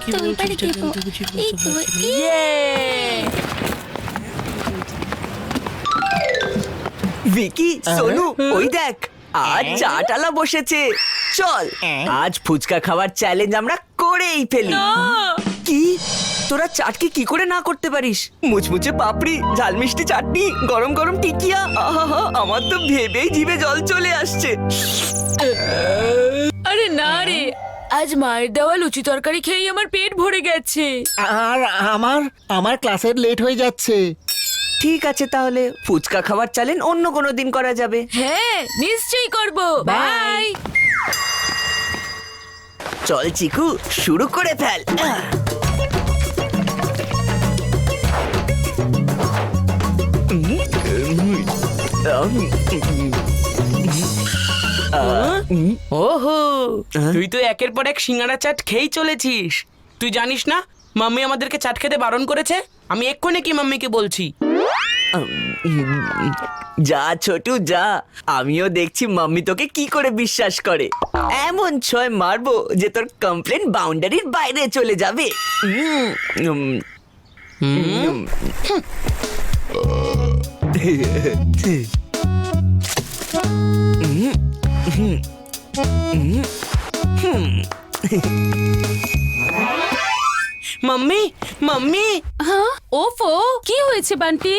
এবারে দেবো। এই তো, ইয়ে! ভিকি, সোনু, ওই দেখ আজ চাটালা বসেছে। চল আজ ফুচকা খাওয়ার চ্যালেঞ্জ আমরা করেই ফেলি। কি তোরা চাটকে কি করে না করতে পারিস? মুচমুচে পাপড়ি, ঝাল মিষ্টি চাটনি, গরম গরম টিকিয়া, আহা আমার তো ভেবেই জিভে জল চলে আসছে। আরে না রে, আজ মায়ের দেওয়া লুচি তরকারি খেয়েই আমার পেট ভরে গেছে। আর আমার ক্লাসের লেট হয়ে যাচ্ছে। ঠিক আছে, তাহলে ফুচকা খাওয়ার চ্যালেঞ্জ অন্য কোনো দিন করা যাবে। হ্যাঁ, নিশ্চয়ই করব। বাই। চল চিকু, শুরু করে ফেল। ওহো, তুই তো একের পর এক সিঙ্গারা চাট খেয়েই চলেছিস। তুই জানিস না মাম্মি আমাদেরকে চাট খেতে বারণ করেছে? আমি এক্ষুনি কি মাম্মিকে বলছি। যা ছোটু যা, আমিও দেখছি মাম্মি তোকে কি করে বিশ্বাস করে। এমন ছয় মারবো যে তোর কমপ্লেন বাউন্ডারির বাইরে চলে যাবে। মাম্মি, মাম্মি, হ্যাঁ, ওফো, কি হয়েছে বান্টি?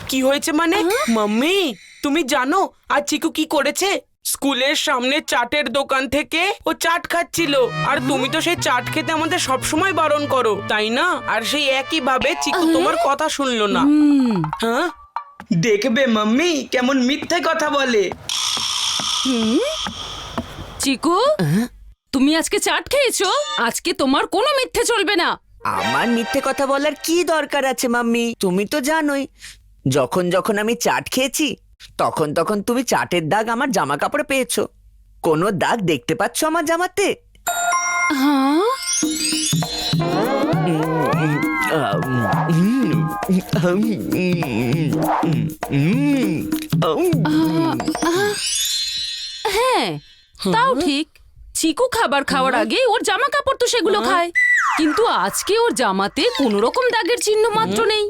কি হয়েছে মানে? মাম্মি, তুমি জানো আজ চিকু কি করেছে? স্কুলের সামনে চাটের দোকান থেকে ও চাট খাচ্ছিল, আর তুমি তো সেই চাট খেতে আমাদের সবসময় বারণ করো, তাই না? আর সেই একই ভাবে চিকু তোমার কথা শুনলো না। হ্যাঁ, দেখবে মাম্মি কেমন মিথ্যে কথা বলে। চিকু, তুমি আজকে চাট খেয়েছো? আজকে তোমার কোনো মিথ্যে চলবে না। আমার মিথ্যে কথা বলার কি দরকার আছে মাম্মি? তুমি তো জানোই যখন যখন আমি চাট খেয়েছি তখন তখন তুমি চাটের দাগ আমার জামা কাপড়ে পেয়েছো। কোনো দাগ দেখতে পাচ্ছ আমার জামাতে? হ্যাঁ, হ্যাঁ, তাও ঠিক। চিকু খাবার খাওয়ার আগে ওর জামা কাপড় তো সেগুলো খায়, কিন্তু আজকে ওর জামাতে কোনো রকম দাগের চিহ্ন মাত্র নেই।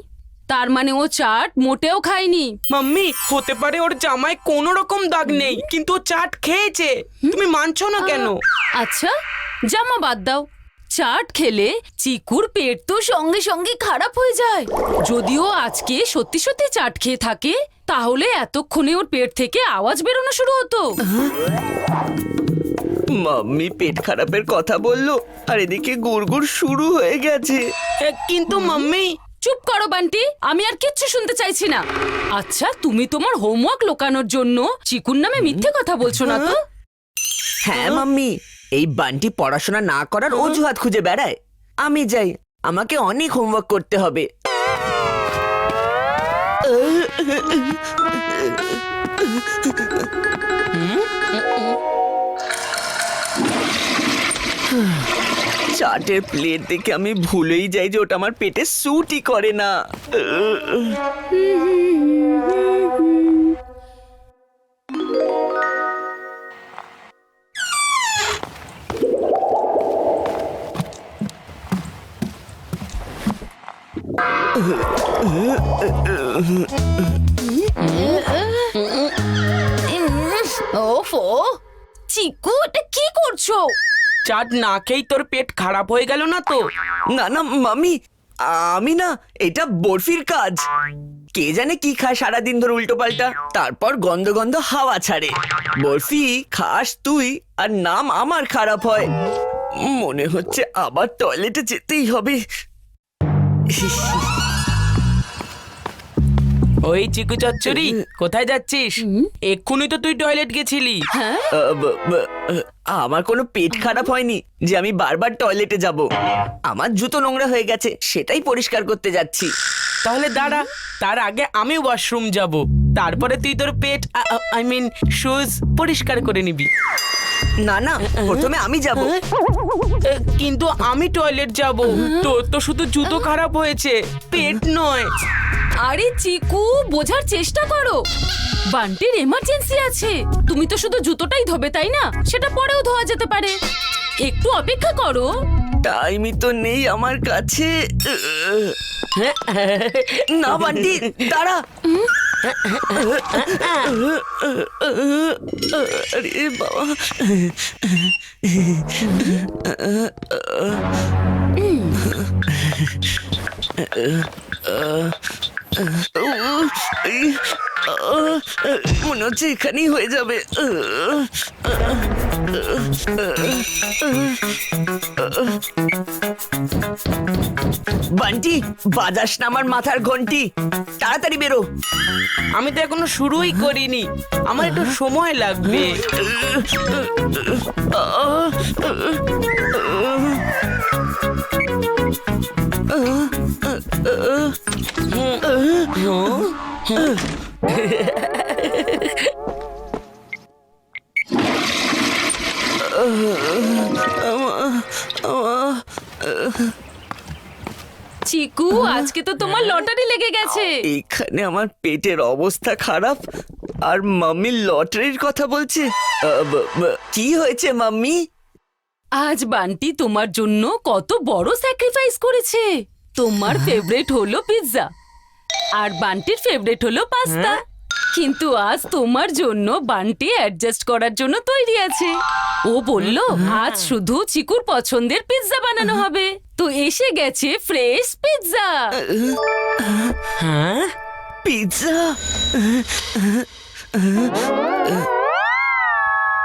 তার মানে ও চাট মোটেও খায়নি। মাম্মি, হতে পারে ওর জামায় কোনো রকম দাগ নেই, কিন্তু ও চাট খেয়েছে। তুমি মানছো না কেন? আচ্ছা, জামা বাদ দাও, চাট খেলে চিকুর পেট তো সঙ্গে সঙ্গে খারাপ হয়ে যায়। যদিও আজকে সত্যি সত্যি চাট খেয়ে থাকে তাহলে এতক্ষণে ওর পেট থেকে আওয়াজ বেরোনো শুরু হতো। মাম্মি পেট খারাপের কথা বললো আর এদিকে গুড়গুড় শুরু হয়ে গেছে। কিন্তু মাম্মি। চুপ করো বান্টি, আমি আর কিচ্ছু শুনতে চাইছি না। আচ্ছা, তুমি তোমার হোমওয়ার্ক লোকানোর জন্য চিকুর নামে মিথ্যে কথা বলছো না তো? হ্যাঁ মাম্মি, এই বান্টি পড়াশোনা না করার অজুহাত খুঁজে বেড়ায়। আমি যাই, আমাকে অনেক হোমওয়ার্ক করতে হবে। চাটের প্লেট দেখে আমি ভুলেই যাই যে ওটা আমার পেটে স্যুটই করে না। ওফো, চিকু এটা কি করছো? চাট না খেয়েই তোর পেট খারাপ হয়ে গেল না তো? না না মাম্মি, আমি না, এটা বরফির কাজ। কে জানে কি খায় সারাদিন ধরে উল্টো পাল্টা, তারপর গন্ধ গন্ধ হাওয়া ছাড়ে। বরফি খাস তুই আর নাম আমার খারাপ হয়। মনে হচ্ছে আবার টয়লেটে যেতেই হবে। ওই চিকু চচ্চড়ি, কোথায় যাচ্ছিস? এক্ষুনি তো তুই টয়লেট গেছিলি। আমার কোনো পেট খারাপ হয়নি যে আমি বারবার টয়লেটে যাব। আমার জুতো নোংরা হয়ে গেছে, সেটাই পরিষ্কার করতে যাচ্ছি। তাহলে দাঁড়া, তার আগে আমি ওয়াশরুম যাব, তারপরে তুই তোর পেট আই মিন শুজ পরিষ্কার করে নিবি। না না, প্রথমে আমি যাব। কিন্তু আমি টয়লেট যাব। তোর তো শুধু জুতো খারাপ হয়েছে, পেট নয়। আরে চিকু, বোঝার চেষ্টা করো, বান্টির এমার্জেন্সি আছে। তুমি তো শুধু জুতোটাই ধোবে তাই না? সেটা পরেও ধোয়া যেতে পারে, একটু অপেক্ষা করো। টাইমই তো নেই আমার কাছে। না বান্টি, দাঁড়া। আরে বাবা, মনে হচ্ছে এখানেই হয়ে যাবে। বান্টি, বাজাস না আমার মাথার ঘন্টি, তাড়াতাড়ি বেরো। আমি তো এখনো শুরুই করিনি, আমার একটু সময় লাগবে। চিকু, আজকে তো তোমার লটারি লেগে গেছে। এখানে আমার পেটের অবস্থা খারাপ আর মাম্মি লটারির কথা বলছে। কি হয়েছে মাম্মি? আজ বান্টি তোমার জন্য কত বড় স্যাক্রিফাইস করেছে। তোমার ফেভারিট হলো পিৎজা আর বান্টির ফেভারিট হলো পাস্তা, কিন্তু আজ তোমার জন্য বান্টি অ্যাডজাস্ট করার জন্য তৈরি আছে। ও বলল আজ শুধু চিকুর পছন্দের পিৎজা বানানো হবে, তো এসে গেছে ফ্রেশ পিৎজা। হ্যাঁ, পিৎজা?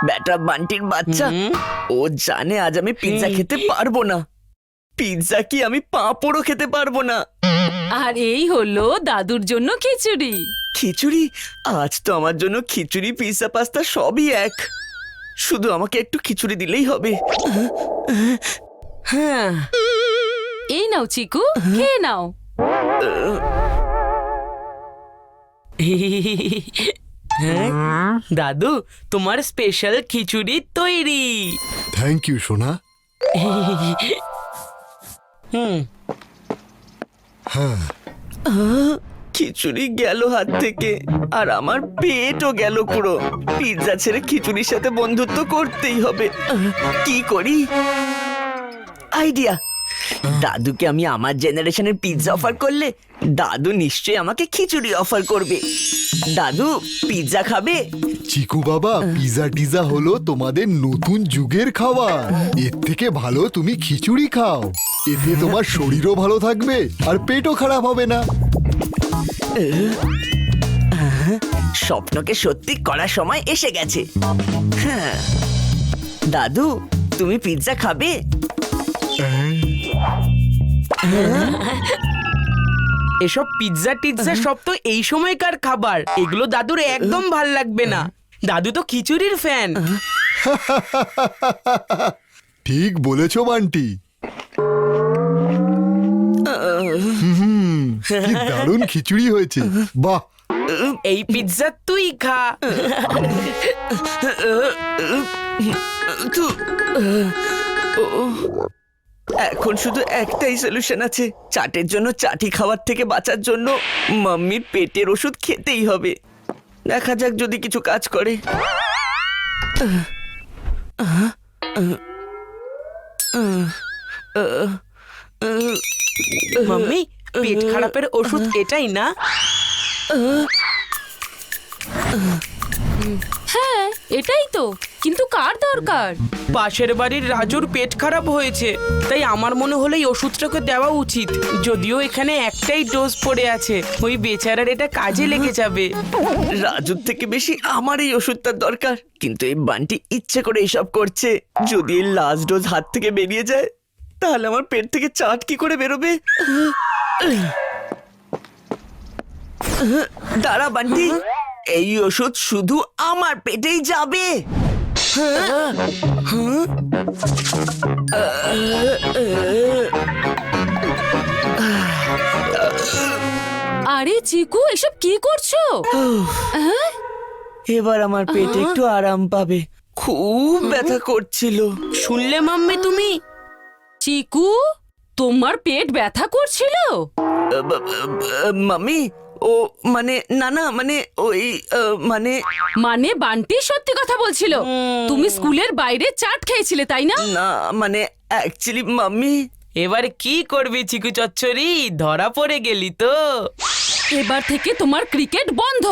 ব্যাটা বান্টির বাচ্চা, ও জানে আজ আমি পিৎজা খেতে পারবো না। পিৎজা কি আমি পাঁপড়ও খেতে পারবো না। আর এই হলো দাদুর জন্য খিচুড়ি। খিচুড়ি? আজ তো আমার জন্য খিচুড়ি, পিৎজা, পাস্তা সবই এক। শুধু আমাকে একটু খিচুড়ি দিলেই হবে। হ্যাঁ। এই নাও চিকু, খেয়ে নাও। দাদু, তোমার স্পেশাল খিচুড়ি তৈরি। থ্যাংক ইউ সোনা। হুম। হ্যাঁ, খিচুড়ি গেল হাত থেকে আর আমার পেটও গেল পুরো। পিৎজা ছেড়ে খিচুড়ির সাথে বন্ধুত্ব করতেই হবে। কি করি? আইডিয়া! দাদুকে আমি আমার জেনারেশনের পিৎজা অফার করলে দাদু নিশ্চয়ই আমাকে খিচুড়ি অফার করবে। দাদু, পিৎজা খাবে? চিকু বাবা, পিজা টিজা হলো তোমাদের নতুন যুগের খাবার। এর থেকে ভালো তুমি খিচুড়ি খাও। এতে তোমার শরীরও ভালো থাকবে আর পেটও খারাপ হবে না। স্বপ্নকে সত্যি করার সময় এসে গেছে। হ্যাঁ। দাদু, তুমি পিৎজা খাবে? এসব পিৎজা টিৎজা সব তো এই সময়কার খাবার, এগুলো দাদুর একদম ভাল লাগবে না। দাদু তো খিচুড়ির ফ্যান। ঠিক বলেছো বান্টি। কি দারুণ খিচুড়ি হয়েছে, বাহ। এই পিৎজা তুই খা। এখন শুধু একটাই সলিউশন আছে। চাটের জন্য চাটি খাওয়ার থেকে বাঁচার জন্য মাম্মির পেটের ওষুধ খেতেই হবে। দেখা যাক যদি কিছু কাজ করে। মাম্মি, পেট খারাপের ওষুধ এটাই না? হ্যাঁ, এটাই তো, কিন্তু কার দরকার? পাশের বাড়ির রাজুর পেট খারাপ হয়েছে, তাই আমার মনে হলো এই ওষুধটাকে দেওয়া উচিত। যদিও এখানে একটাই ডোজ পড়ে আছে, ওই বেচারার এটা কাজে লেগে যাবে। রাজুর থেকে বেশি আমার এই ওষুধটার দরকার, কিন্তু এই বান্টি ইচ্ছে করে এসব করছে। যদি এই লাস্ট ডোজ হাত থেকে বেরিয়ে যায় তাহলে আমার পেট থেকে চাট কি করে বেরোবে? দাঁড়া বান্টি, এই ওষুধ শুধু আমার পেটেই যাবে। আরে চিকু, এসব কি করছো? হ্যাঁ? এবার আমার পেট একটু আরাম পাবে। খুব ব্যথা করছিল। শুনলে মাম্মি তুমি? চিকু, তোমার পেট ব্যথা করছিল? মাম্মি, ও মানে না না মানে ওই মানে মানে বান্টি সত্যি কথা বলছিল তুমি স্কুলের বাইরে চাট খেয়েছিলে তাই না? না মানে অ্যাকচুয়ালি মাম্মি এবার কি করবি চিকু চচ্চড়ি, ধরা পড়ে গেলি তো। এবার থেকে তোমার ক্রিকেট বন্ধ,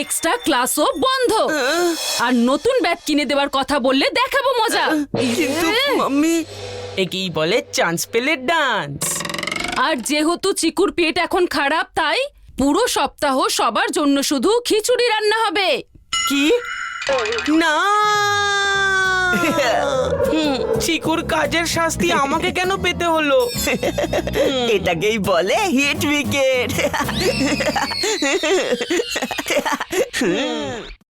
এক্সট্রা ক্লাসও বন্ধ, আর নতুন ব্যাট কিনে দেওয়ার কথা বললে দেখাবো মজা। কিন্তু মাম্মি একেই বলে চান্স পেলে ডান্স। আর যেহেতু চিকুর পেট এখন খারাপ, তাই পুরো সপ্তাহ সবার জন্য শুধু খিচুড়ি রান্না হবে। কি না, চিকুর কাজের শাস্তি আমাকে কেন পেতে হলো? এটাকেই বলে হিট উইকেট।